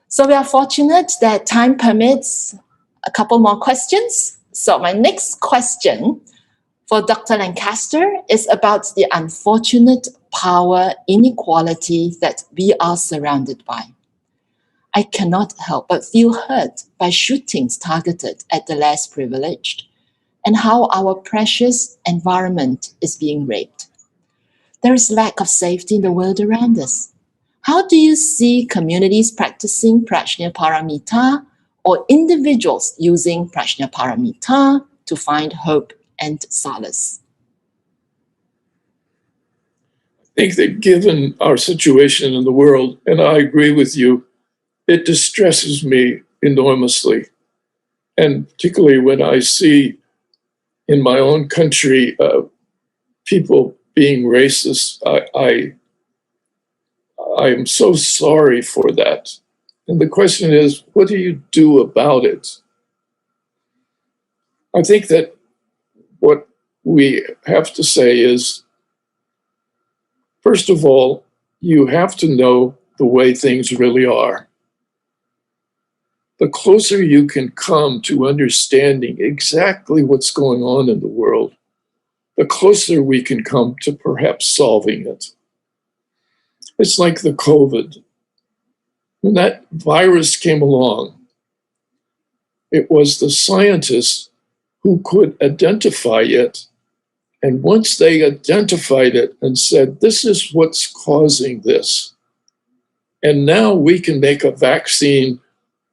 So we are fortunate that time permits a couple more questions. So my next question for Dr. Lancaster is about the unfortunate power inequality that we are surrounded by. I cannot help but feel hurt by shootings targeted at the less privileged and how our precious environment is being raped. There is lack of safety in the world around us. How do you see communities practicing Prajna Paramita or individuals using Prajna Paramita to find hope and solace? I think that given our situation in the world, and I agree with you, it distresses me enormously. And particularly when I see in my own country people being racist, I am so sorry for that. And the question is, what do you do about it? I think that what we have to say is, first of all, you have to know the way things really are. The closer you can come to understanding exactly what's going on in the world, the closer we can come to perhaps solving it. It's like the COVID. When that virus came along, it was the scientists who could identify it. And once they identified it and said, this is what's causing this, and now we can make a vaccine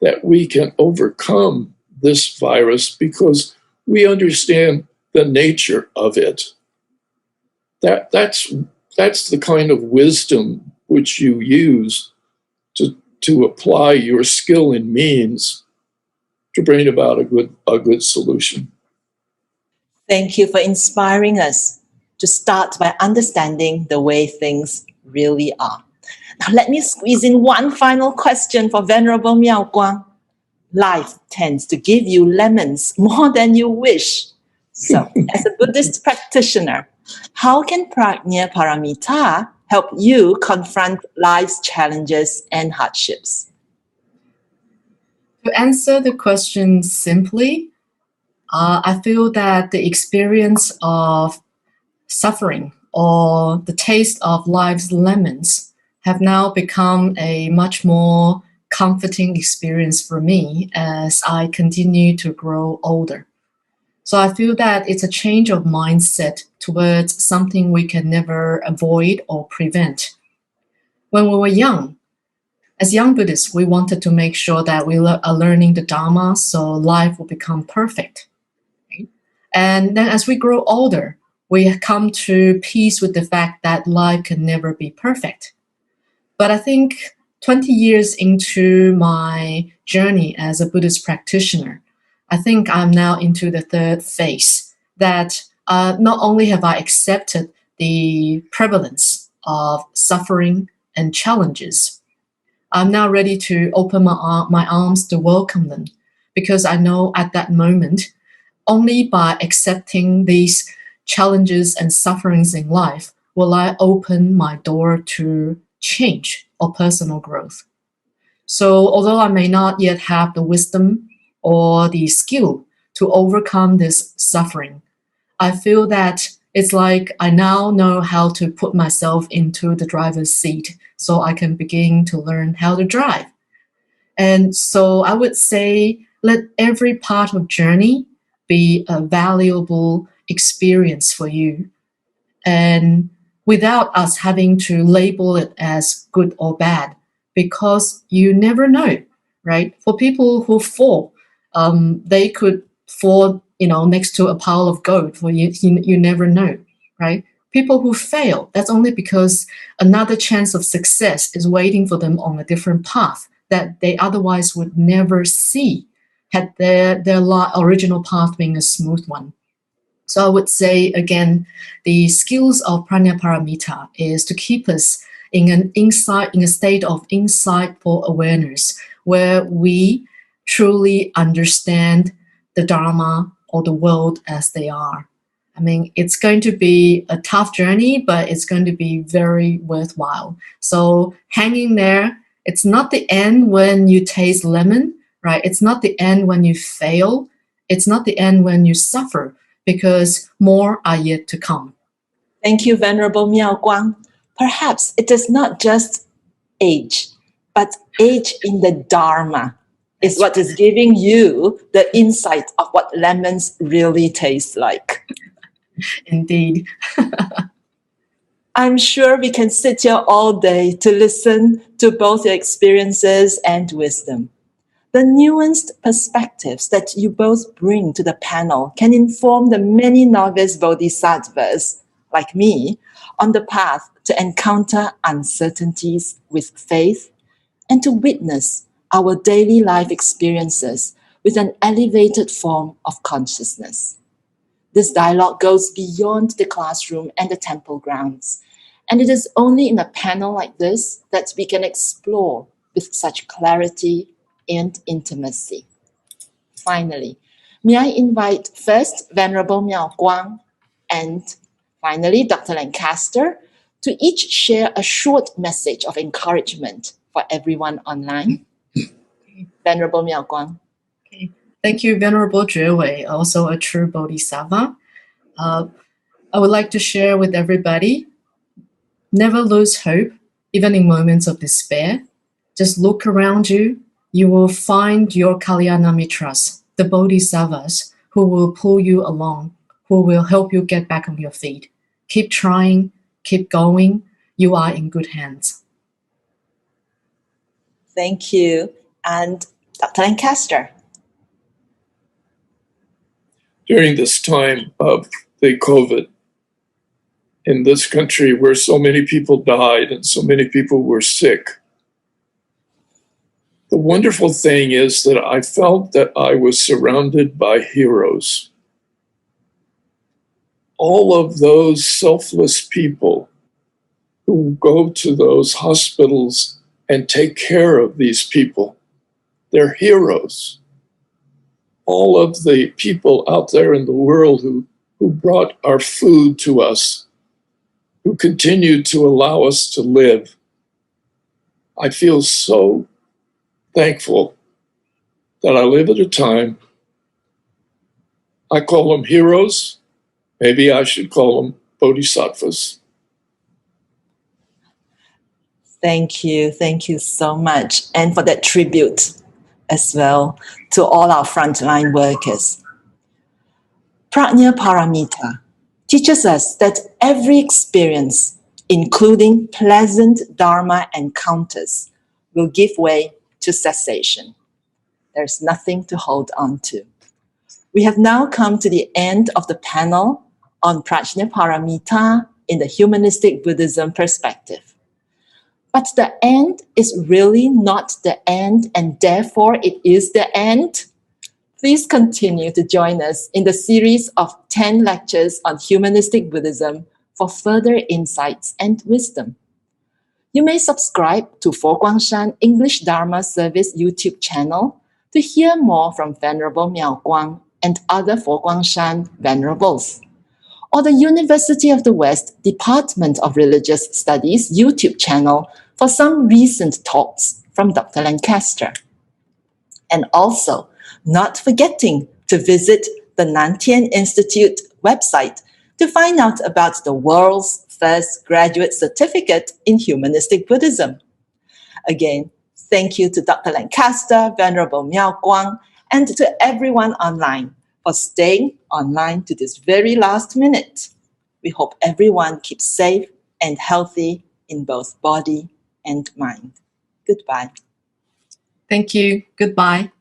that we can overcome this virus because we understand the nature of it. That's the kind of wisdom which you use to apply your skill and means to bring about a good solution. Thank you for inspiring us to start by understanding the way things really are. Now let me squeeze in one final question for Venerable Miao Guang. Life tends to give you lemons more than you wish. So, as a Buddhist practitioner, how can Prajna Paramita help you confront life's challenges and hardships? To answer the question simply, I feel that the experience of suffering or the taste of life's lemons have now become a much more comforting experience for me as I continue to grow older. So I feel that it's a change of mindset towards something we can never avoid or prevent. When we were young, as young Buddhists, we wanted to make sure that we are learning the Dharma so life will become perfect. Right? And then as we grow older, we come to peace with the fact that life can never be perfect. But I think 20 years into my journey as a Buddhist practitioner, I think I'm now into the third phase, that not only have I accepted the prevalence of suffering and challenges, I'm now ready to open my arms to welcome them, because I know at that moment, only by accepting these challenges and sufferings in life will I open my door to change or personal growth. So although I may not yet have the wisdom or the skill to overcome this suffering, I feel that it's like I now know how to put myself into the driver's seat so I can begin to learn how to drive. And so I would say, let every part of journey be a valuable experience for you. And without us having to label it as good or bad, because you never know, right? For people who fall, they could fall, next to a pile of gold. For you never know, right? People who fail, that's only because another chance of success is waiting for them on a different path that they otherwise would never see had their original path being a smooth one. So I would say, again, the skills of Prajna Paramita is to keep us in a state of insightful awareness, where we truly understand the Dharma or the world as they are. I mean, it's going to be a tough journey, but it's going to be very worthwhile. So hang in there It's not the end when you taste lemon, right? It's not the end when you fail. It's not the end when you suffer, because more are yet to come. Thank you, Venerable Miao Guang. Perhaps it is not just age, but age in the Dharma is what is giving you the insight of what lemons really taste like. Indeed. I'm sure we can sit here all day to listen to both your experiences and wisdom. The nuanced perspectives that you both bring to the panel can inform the many novice bodhisattvas, like me, on the path to encounter uncertainties with faith and to witness our daily life experiences with an elevated form of consciousness. This dialogue goes beyond the classroom and the temple grounds, and it is only in a panel like this that we can explore with such clarity and intimacy. Finally, may I invite first Venerable Miao Guang and finally Dr. Lancaster to each share a short message of encouragement for everyone online. Venerable Miao Guang. Okay. Thank you, Venerable Jue, also a true bodhisattva. I would like to share with everybody, never lose hope, even in moments of despair. Just look around you. You will find your Kalyana Mitras, the bodhisattvas, who will pull you along, who will help you get back on your feet. Keep trying, keep going. You are in good hands. Thank you. And Dr. Lancaster. During this time of the COVID in this country, where so many people died and so many people were sick, the wonderful thing is that I felt that I was surrounded by heroes. All of those selfless people who go to those hospitals and take care of these people, they're heroes. All of the people out there in the world who brought our food to us, who continue to allow us to live. I feel so thankful that I live at a time, I call them heroes, maybe I should call them bodhisattvas. Thank you so much. And for that tribute as well to all our frontline workers. Prajna Paramita teaches us that every experience, including pleasant Dharma encounters, will give way to cessation. There's nothing to hold on to. We have now come to the end of the panel on Prajna Paramita in the Humanistic Buddhism perspective. But the end is really not the end, and therefore it is the end. Please continue to join us in the series of 10 lectures on Humanistic Buddhism for further insights and wisdom. You may subscribe to Fo Guangshan English Dharma Service YouTube channel to hear more from Venerable Miao Guang and other Fo Guangshan Venerables, or the University of the West Department of Religious Studies YouTube channel for some recent talks from Dr. Lancaster. And also, not forgetting to visit the Nantian Institute website to find out about the world's first graduate certificate in Humanistic Buddhism. Again, thank you to Dr. Lancaster, Venerable Miao Guang, and to everyone online for staying online to this very last minute. We hope everyone keeps safe and healthy in both body and mind. Goodbye. Thank you. Goodbye.